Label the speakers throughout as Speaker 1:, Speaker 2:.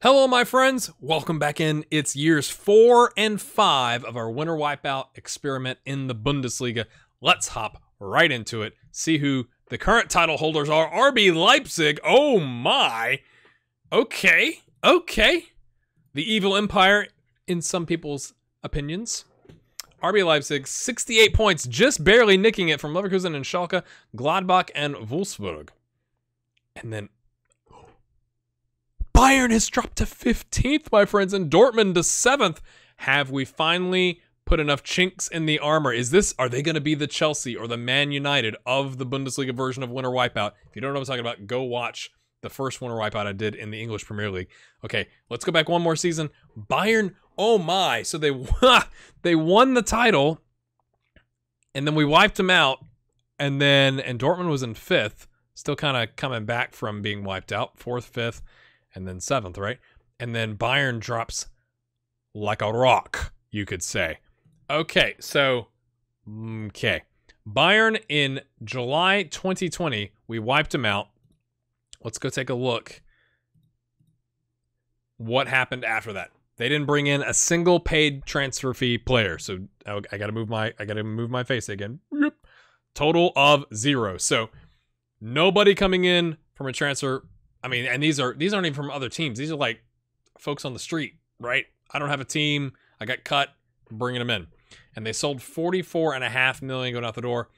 Speaker 1: Hello, my friends. Welcome back in. It's years 4 and 5 of our winter wipeout experiment in the Bundesliga. Let's hop right into it. See who the current title holders are. RB Leipzig. Oh my. Okay. The evil empire in some people's opinions. RB Leipzig, 68 points, just barely nicking it from Leverkusen and Schalke, Gladbach, and Wolfsburg. And then Bayern has dropped to 15th, my friends, and Dortmund to 7th. Have we finally put enough chinks in the armor? Are they going to be the Chelsea or the Man United of the Bundesliga version of Winter Wipeout? If you don't know what I'm talking about, go watch the first Winter Wipeout I did in the English Premier League. Okay, let's go back one more season. Bayern, oh my. So they won the title, and then we wiped them out, and Dortmund was in 5th, still kind of coming back from being wiped out, 4th, 5th. And then 7th, right? And then Bayern drops like a rock, you could say. Okay. Bayern in July 2020, we wiped them out. Let's go take a look. What happened after that? They didn't bring in a single paid transfer fee player. So I gotta move my face again. Total of 0. So nobody coming in from a transfer. I mean, and these aren't even from other teams. These are like folks on the street, right? I don't have a team. I got cut, bringing them in. And they sold $44.5 million going out the door.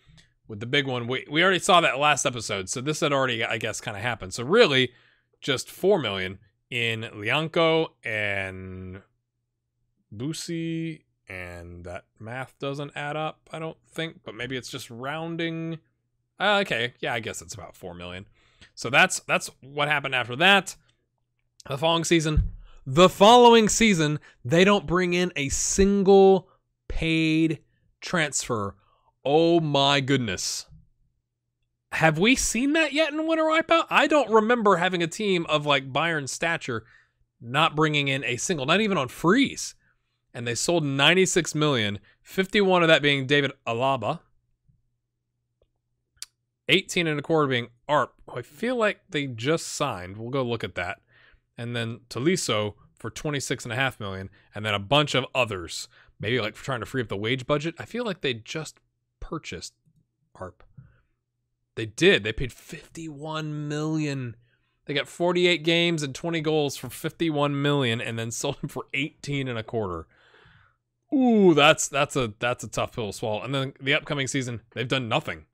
Speaker 1: With the big one, we already saw that last episode. So this had already, I guess, kind of happened. So really, just $4 million in Lianco and Busi. And that math doesn't add up, I don't think. But maybe it's just rounding. Okay, yeah, I guess it's about $4 million. So that's what happened after that. The following season, they don't bring in a single paid transfer. Oh my goodness. Have we seen that yet in Winter Wipeout? I don't remember having a team of like Bayern's stature not bringing in a single, not even on freeze. And they sold $96 million, 51 of that being David Alaba. 18.25 being ARP, who I feel like they just signed. We'll go look at that. And then Tolisso for $26.5 million, and then a bunch of others. Maybe like for trying to free up the wage budget. I feel like they just purchased ARP. They did. They paid $51 million. They got 48 games and 20 goals for $51 million, and then sold him for 18.25. Ooh, that's a tough pill to swallow. And then the upcoming season, they've done nothing.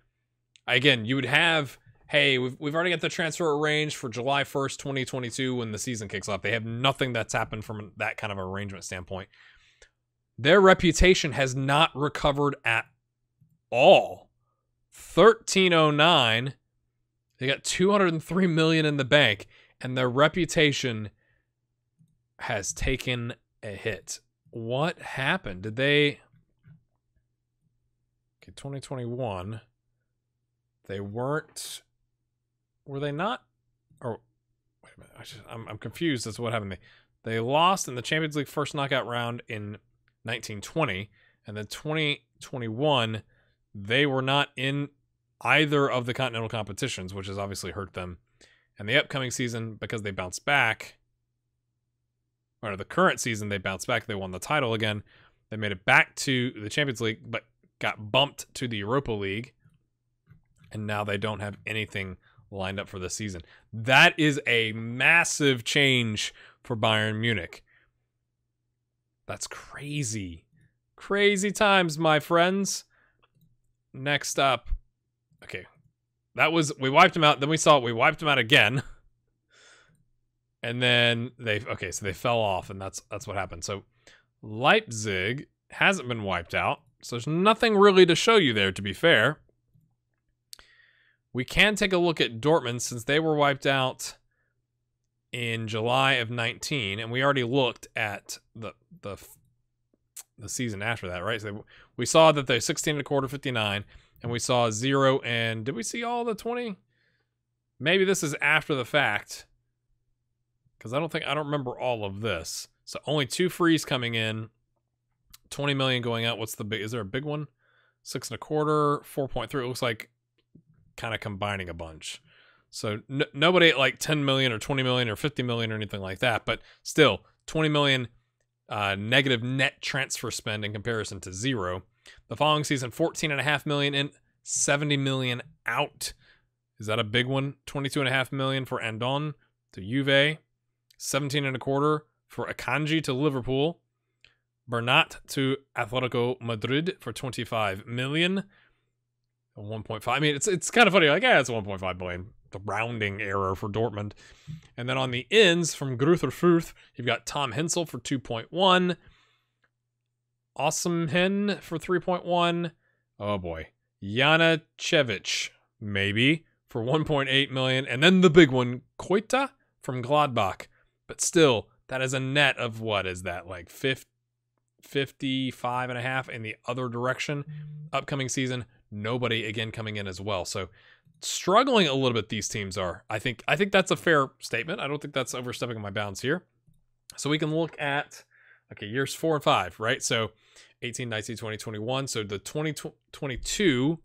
Speaker 1: Again, you would have, hey, we've already got the transfer arranged for July 1st, 2022 when the season kicks off. They have nothing that's happened from that kind of arrangement standpoint. Their reputation has not recovered at all. 1309, they got $203 million in the bank, and their reputation has taken a hit. What happened? Did they... Okay, 2021... They weren't, were they not? Or wait a minute, I'm confused as to what happened. They lost in the Champions League first knockout round in 1920, and then 2021, they were not in either of the continental competitions, which has obviously hurt them. And the upcoming season, because they bounced back, or the current season they bounced back, they won the title again. They made it back to the Champions League, but got bumped to the Europa League. And now they don't have anything lined up for the season. That is a massive change for Bayern Munich. That's crazy. Crazy times, my friends. Next up. Okay. We wiped them out. Then we wiped them out again. And then they fell off, and that's what happened. So Leipzig hasn't been wiped out. So there's nothing really to show you there, to be fair. We can take a look at Dortmund since they were wiped out in July of 19, and we already looked at the season after that, right? So we saw that they're 16.25, 59, and we saw 0, and did we see all the 20? Maybe this is after the fact, because I don't remember all of this. So only 2 frees coming in, 20 million going out. What's the big? Is there a big one? 6.25, 4.3. It looks like kind of combining a bunch. So nobody at like 10 million or 20 million or 50 million or anything like that. But still, 20 million negative net transfer spend in comparison to 0. The following season, 14.5 million in, 70 million out. Is that a big one? 22.5 million for Andon to Juve, 17.25 for Akanji to Liverpool, Bernat to Atletico Madrid for 25 million. 1.5. I mean, it's kind of funny. Like, yeah, it's 1.5 billion. The rounding error for Dortmund. And then on the ends from Gruther Fürth, you've got Tom Hensel for 2.1. Osimhen for 3.1. Oh boy. Jana Cevic, maybe, for 1.8 million. And then the big one, Koita from Gladbach. But still, that is a net of, what is that, like 55.5 in the other direction. Upcoming season, nobody again coming in as well. So struggling a little bit, these teams are. I think that's a fair statement. I don't think that's overstepping my bounds here. So we can look at, okay, years 4 and 5, right? So 18, 19, 20, 21. So the 2022.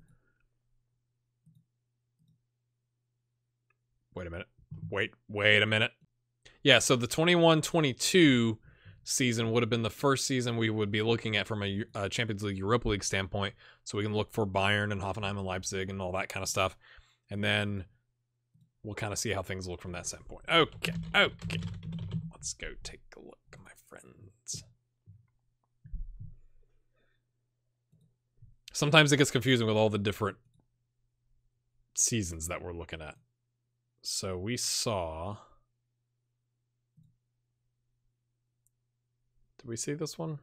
Speaker 1: Wait a minute. Wait a minute. Yeah, so the 21-22 season would have been the first season we would be looking at from a Champions League, Europa League standpoint. So we can look for Bayern and Hoffenheim and Leipzig and all that kind of stuff. And then we'll kind of see how things look from that standpoint. Okay. Let's go take a look, my friends. Sometimes it gets confusing with all the different seasons that we're looking at. So we saw... Did we see this one?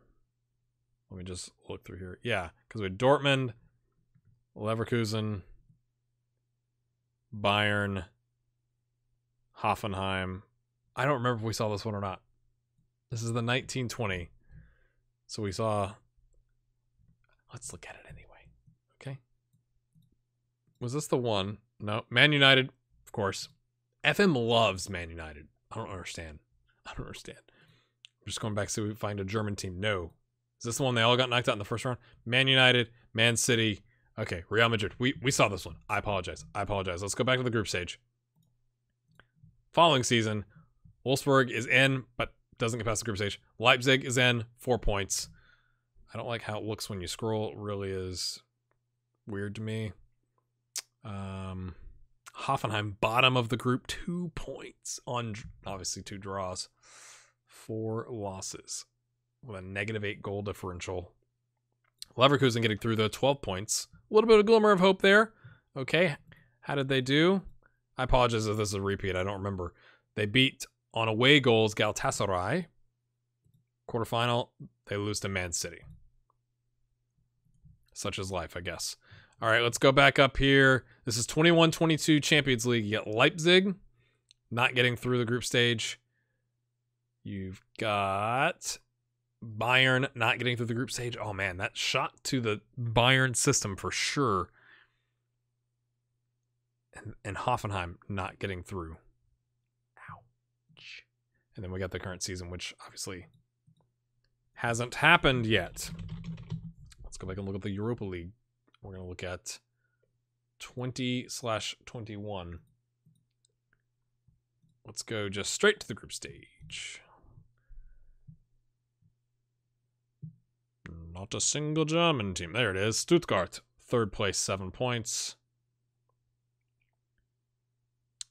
Speaker 1: Let me just look through here. Yeah, because we had Dortmund, Leverkusen, Bayern, Hoffenheim. I don't remember if we saw this one or not. This is the 1920. So we saw... Let's look at it anyway. Okay. Was this the one? No. Man United, of course. FM loves Man United. I don't understand. I'm just going back so we find a German team. No. Is this the one they all got knocked out in the first round? Man United, Man City. Okay, Real Madrid. We saw this one. I apologize. Let's go back to the group stage. Following season, Wolfsburg is in, but doesn't get past the group stage. Leipzig is in, 4 points. I don't like how it looks when you scroll. It really is weird to me. Hoffenheim, bottom of the group, 2 points on obviously 2 draws. 4 losses with a -8 goal differential. Leverkusen getting through, though, 12 points. A little bit of glimmer of hope there. Okay, how did they do? I apologize if this is a repeat. I don't remember. They beat, on away goals, Galatasaray. Quarterfinal, they lose to Man City. Such is life, I guess. All right, let's go back up here. This is 21-22 Champions League. You get Leipzig not getting through the group stage. You've got Bayern not getting through the group stage. Oh, man, that shot to the Bayern system for sure. And Hoffenheim not getting through. Ouch. And then we got the current season, which obviously hasn't happened yet. Let's go back and look at the Europa League. We're going to look at 20/21. Let's go just straight to the group stage. Not a single German team. There it is. Stuttgart, 3rd place, 7 points.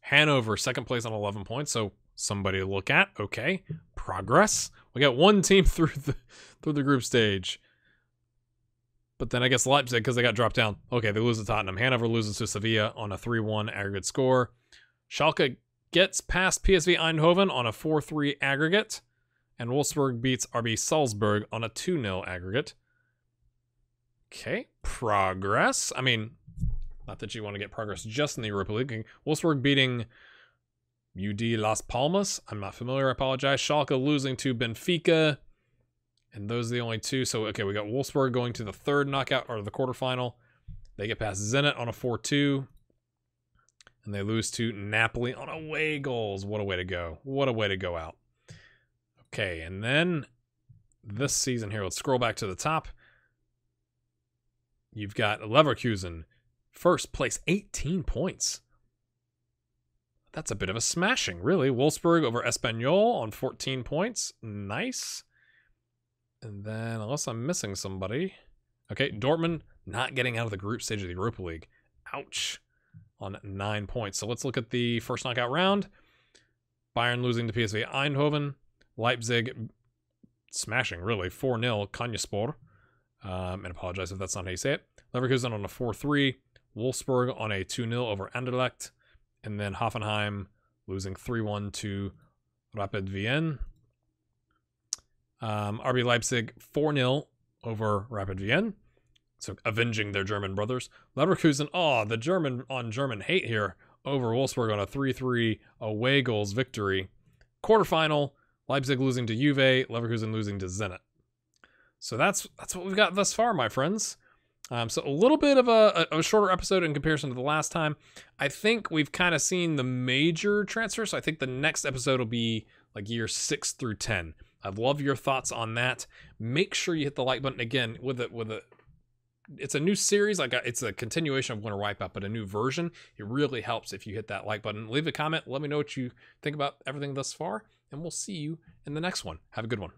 Speaker 1: Hanover, 2nd place on 11 points. So somebody to look at. Okay, progress. We got 1 team through the group stage. But then I guess Leipzig, because they got dropped down. Okay, they lose to Tottenham. Hanover loses to Sevilla on a 3-1 aggregate score. Schalke gets past PSV Eindhoven on a 4-3 aggregate. And Wolfsburg beats RB Salzburg on a 2-0 aggregate. Okay, progress. I mean, not that you want to get progress just in the Europa League. Wolfsburg beating UD Las Palmas. I'm not familiar, I apologize. Schalke losing to Benfica. And those are the only 2. So, okay, we got Wolfsburg going to the 3rd knockout, or the quarterfinal. They get past Zenit on a 4-2. And they lose to Napoli on away goals. What a way to go. What a way to go out. Okay, and then this season here, let's scroll back to the top. You've got Leverkusen, 1st place, 18 points. That's a bit of a smashing, really. Wolfsburg over Espanyol on 14 points. Nice. And then, unless I'm missing somebody. Okay, Dortmund not getting out of the group stage of the Europa League. Ouch. On 9 points. So let's look at the first knockout round. Bayern losing to PSV Eindhoven. Leipzig smashing, really. 4-0 Konyaspor. And apologize if that's not how you say it. Leverkusen on a 4-3. Wolfsburg on a 2-0 over Anderlecht. And then Hoffenheim losing 3-1 to Rapid Wien. RB Leipzig 4-0 over Rapid Wien. So avenging their German brothers. Leverkusen, the German on German hate here, over Wolfsburg on a 3-3 away goals victory. Quarterfinal, Leipzig losing to Juve, Leverkusen losing to Zenit. So that's what we've got thus far, my friends. So a little bit of a shorter episode in comparison to the last time. I think we've kind of seen the major transfers. So I think the next episode will be like year 6 through 10. I'd love your thoughts on that. Make sure you hit the like button again it's a new series. It's a continuation of Winter Wipeout, but a new version. It really helps if you hit that like button. Leave a comment. Let me know what you think about everything thus far, and we'll see you in the next one. Have a good one.